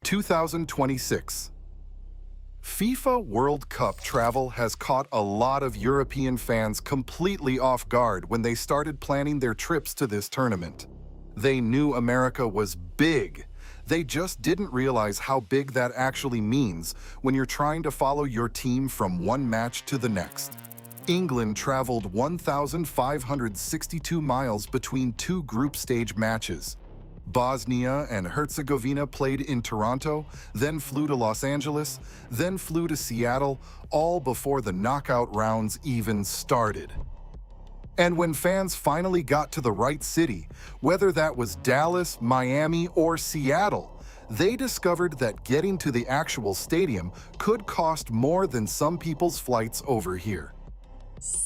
2026. FIFA World Cup travel has caught a lot of European fans completely off guard when they started planning their trips to this tournament. They knew America was big. They just didn't realize how big that actually means when you're trying to follow your team from one match to the next. England traveled 1,562 miles between two group stage matches. Bosnia and Herzegovina played in Toronto, then flew to Los Angeles, then flew to Seattle, all before the knockout rounds even started. And when fans finally got to the right city, whether that was Dallas, Miami, or Seattle, they discovered that getting to the actual stadium could cost more than some people's flights over here.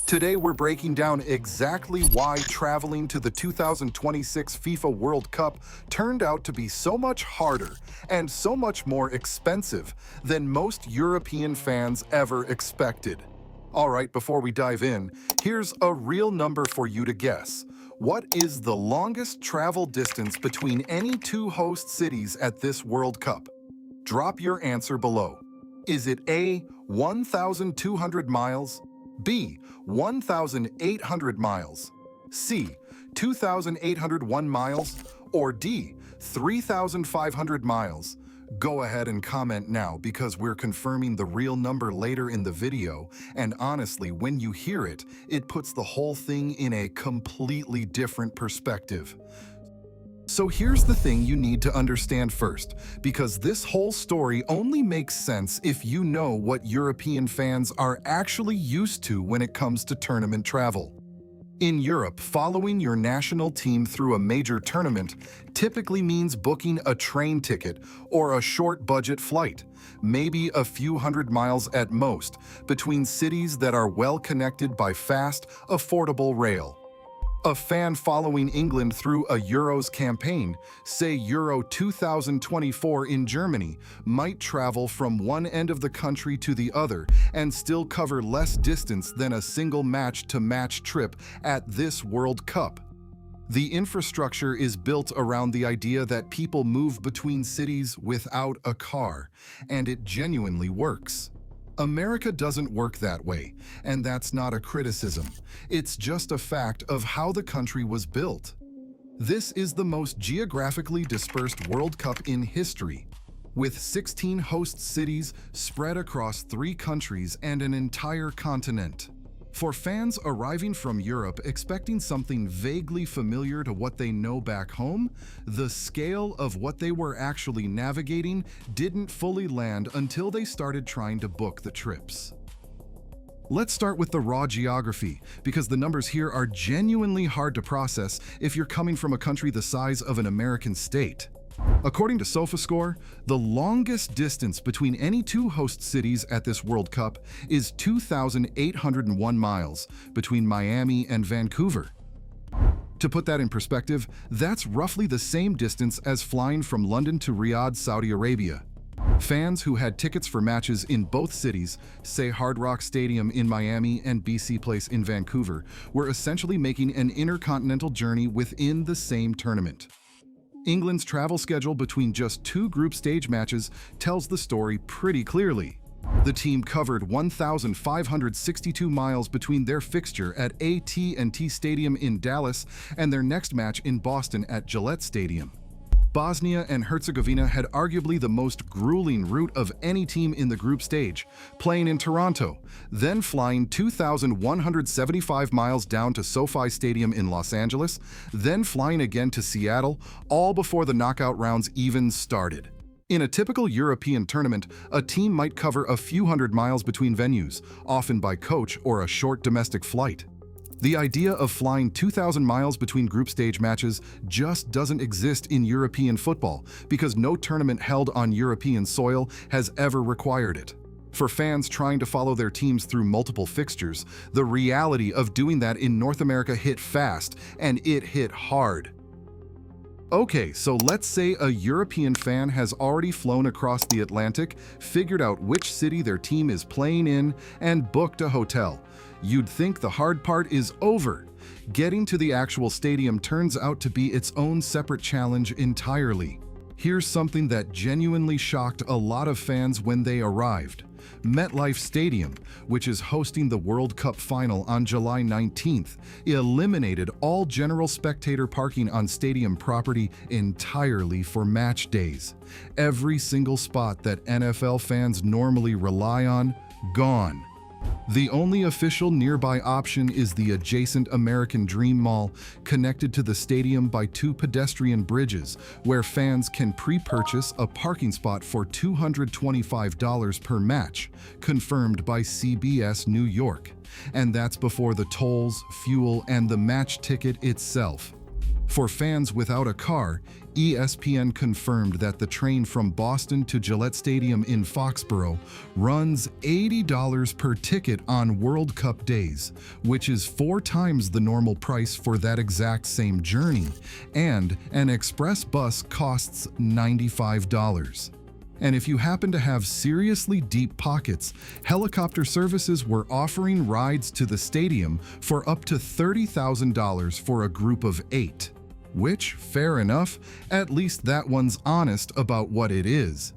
Today we're breaking down exactly why traveling to the 2026 FIFA World Cup turned out to be so much harder and so much more expensive than most European fans ever expected. All right, before we dive in, here's a real number for you to guess. What is the longest travel distance between any two host cities at this World Cup? Drop your answer below. Is it A, 1,200 miles? B, 1,800 miles, C, 2,801 miles, or D, 3,500 miles? Go ahead and comment now because we're confirming the real number later in the video, and honestly, when you hear it, it puts the whole thing in a completely different perspective. So here's the thing you need to understand first, because this whole story only makes sense if you know what European fans are actually used to when it comes to tournament travel. In Europe, following your national team through a major tournament typically means booking a train ticket or a short budget flight, maybe a few hundred miles at most, between cities that are well connected by fast, affordable rail. A fan following England through a Euros campaign, say Euro 2024 in Germany, might travel from one end of the country to the other and still cover less distance than a single match-to-match trip at this World Cup. The infrastructure is built around the idea that people move between cities without a car, and it genuinely works. America doesn't work that way, and that's not a criticism. It's just a fact of how the country was built. This is the most geographically dispersed World Cup in history, with 16 host cities spread across 3 countries and an entire continent. For fans arriving from Europe expecting something vaguely familiar to what they know back home, the scale of what they were actually navigating didn't fully land until they started trying to book the trips. Let's start with the raw geography, because the numbers here are genuinely hard to process if you're coming from a country the size of an American state. According to SofaScore, the longest distance between any two host cities at this World Cup is 2,801 miles between Miami and Vancouver. To put that in perspective, that's roughly the same distance as flying from London to Riyadh, Saudi Arabia. Fans who had tickets for matches in both cities, say Hard Rock Stadium in Miami and BC Place in Vancouver, were essentially making an intercontinental journey within the same tournament. England's travel schedule between just 2 group stage matches tells the story pretty clearly. The team covered 1,562 miles between their fixture at AT&T Stadium in Dallas and their next match in Boston at Gillette Stadium. Bosnia and Herzegovina had arguably the most grueling route of any team in the group stage, playing in Toronto, then flying 2,175 miles down to SoFi Stadium in Los Angeles, then flying again to Seattle, all before the knockout rounds even started. In a typical European tournament, a team might cover a few hundred miles between venues, often by coach or a short domestic flight. The idea of flying 2,000 miles between group stage matches just doesn't exist in European football because no tournament held on European soil has ever required it. For fans trying to follow their teams through multiple fixtures, the reality of doing that in North America hit fast, and it hit hard. Okay, so let's say a European fan has already flown across the Atlantic, figured out which city their team is playing in, and booked a hotel. You'd think the hard part is over. Getting to the actual stadium turns out to be its own separate challenge entirely. Here's something that genuinely shocked a lot of fans when they arrived. MetLife Stadium, which is hosting the World Cup final on July 19th, eliminated all general spectator parking on stadium property entirely for match days. Every single spot that NFL fans normally rely on, gone. The only official nearby option is the adjacent American Dream Mall, connected to the stadium by 2 pedestrian bridges, where fans can pre-purchase a parking spot for $225 per match, confirmed by CBS New York. And that's before the tolls, fuel, and the match ticket itself. For fans without a car, ESPN confirmed that the train from Boston to Gillette Stadium in Foxborough runs $80 per ticket on World Cup days, which is 4 times the normal price for that exact same journey, and an express bus costs $95. And if you happen to have seriously deep pockets, helicopter services were offering rides to the stadium for up to $30,000 for a group of 8. Which, fair enough, at least that one's honest about what it is.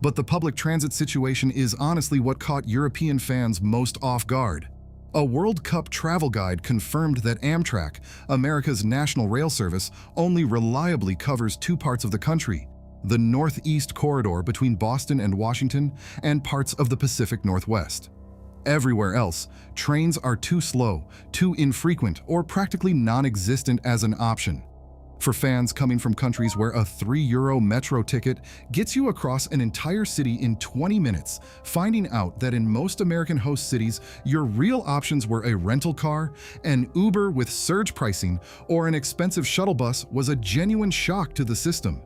But the public transit situation is honestly what caught European fans most off guard. A World Cup travel guide confirmed that Amtrak, America's national rail service, only reliably covers 2 parts of the country: the Northeast Corridor between Boston and Washington, and parts of the Pacific Northwest. Everywhere else, trains are too slow, too infrequent, or practically non-existent as an option. For fans coming from countries where a €3 metro ticket gets you across an entire city in 20 minutes, finding out that in most American host cities, your real options were a rental car, an Uber with surge pricing, or an expensive shuttle bus was a genuine shock to the system.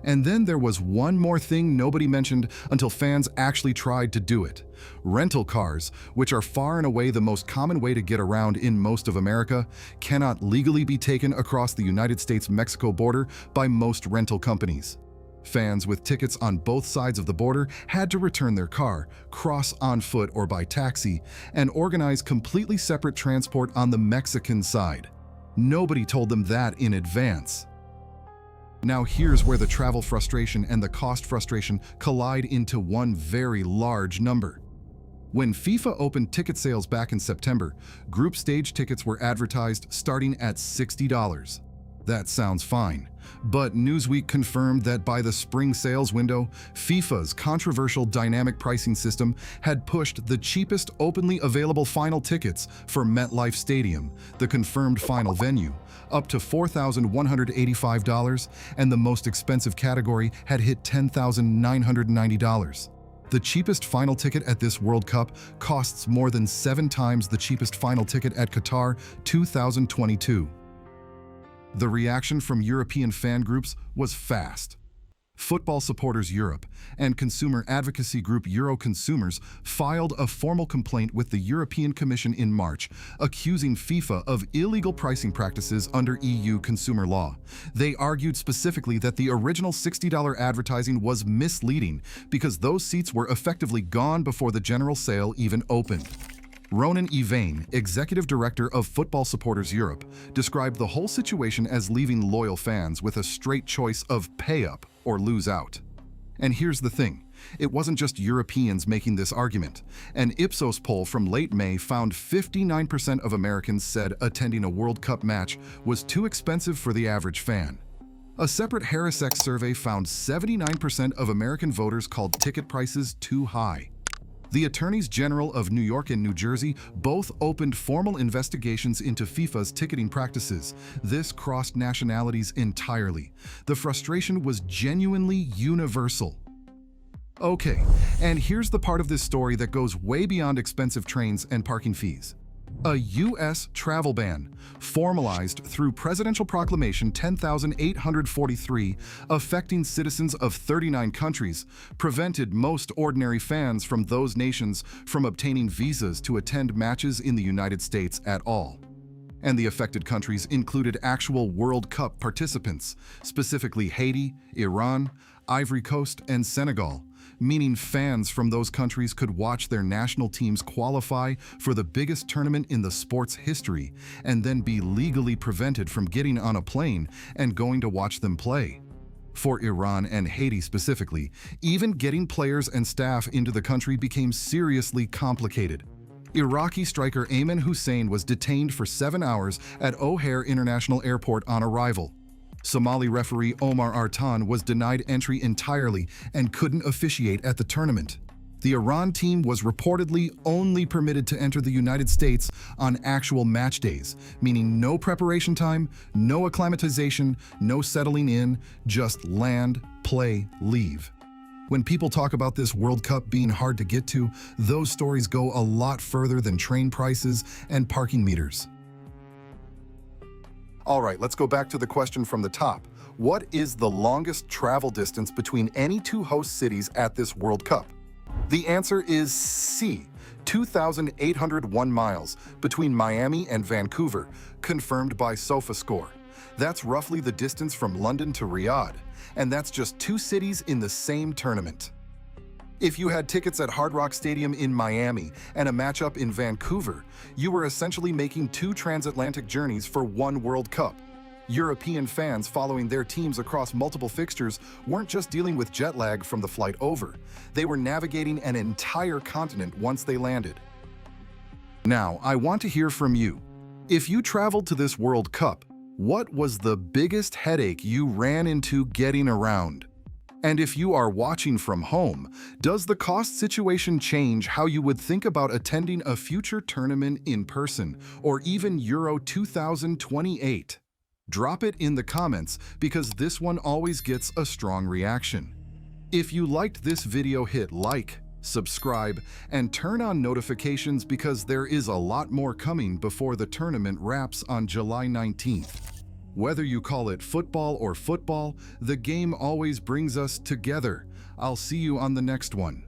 And then there was one more thing nobody mentioned until fans actually tried to do it. Rental cars, which are far and away the most common way to get around in most of America, cannot legally be taken across the United States-Mexico border by most rental companies. Fans with tickets on both sides of the border had to return their car, cross on foot or by taxi, and organize completely separate transport on the Mexican side. Nobody told them that in advance. Now here's where the travel frustration and the cost frustration collide into one very large number. When FIFA opened ticket sales back in September, group stage tickets were advertised starting at $60. That sounds fine, but Newsweek confirmed that by the spring sales window, FIFA's controversial dynamic pricing system had pushed the cheapest openly available final tickets for MetLife Stadium, the confirmed final venue, up to $4,185, and the most expensive category had hit $10,990. The cheapest final ticket at this World Cup costs more than 7 times the cheapest final ticket at Qatar 2022. The reaction from European fan groups was fast. Football Supporters Europe and consumer advocacy group Euroconsumers filed a formal complaint with the European Commission in March, accusing FIFA of illegal pricing practices under EU consumer law. They argued specifically that the original $60 advertising was misleading because those seats were effectively gone before the general sale even opened. Ronan Ivane, executive director of Football Supporters Europe, described the whole situation as leaving loyal fans with a straight choice of pay up or lose out. And here's the thing, it wasn't just Europeans making this argument. An Ipsos poll from late May found 59% of Americans said attending a World Cup match was too expensive for the average fan. A separate HarrisX survey found 79% of American voters called ticket prices too high. The Attorneys General of New York and New Jersey both opened formal investigations into FIFA's ticketing practices. This crossed nationalities entirely. The frustration was genuinely universal. Okay, and here's the part of this story that goes way beyond expensive trains and parking fees. A U.S. travel ban, formalized through Presidential Proclamation 10,843, affecting citizens of 39 countries, prevented most ordinary fans from those nations from obtaining visas to attend matches in the United States at all. And the affected countries included actual World Cup participants, specifically Haiti, Iran, Ivory Coast, and Senegal, meaning fans from those countries could watch their national teams qualify for the biggest tournament in the sport's history and then be legally prevented from getting on a plane and going to watch them play. For Iran and Haiti specifically, even getting players and staff into the country became seriously complicated. Iraqi striker Ayman Hussein was detained for 7 hours at O'Hare International Airport on arrival. Somali referee Omar Artan was denied entry entirely and couldn't officiate at the tournament. The Iran team was reportedly only permitted to enter the United States on actual match days, meaning no preparation time, no acclimatization, no settling in, just land, play, leave. When people talk about this World Cup being hard to get to, those stories go a lot further than train prices and parking meters. All right, let's go back to the question from the top. What is the longest travel distance between any two host cities at this World Cup? The answer is C, 2,801 miles between Miami and Vancouver, confirmed by SofaScore. That's roughly the distance from London to Riyadh, and that's just two cities in the same tournament. If you had tickets at Hard Rock Stadium in Miami and a matchup in Vancouver, you were essentially making two transatlantic journeys for one World Cup. European fans following their teams across multiple fixtures weren't just dealing with jet lag from the flight over. They were navigating an entire continent once they landed. Now, I want to hear from you. If you traveled to this World Cup, what was the biggest headache you ran into getting around? And if you are watching from home, does the cost situation change how you would think about attending a future tournament in person, or even Euro 2028? Drop it in the comments because this one always gets a strong reaction. If you liked this video, hit like, subscribe, and turn on notifications because there is a lot more coming before the tournament wraps on July 19th. Whether you call it football or football, the game always brings us together. I'll see you on the next one.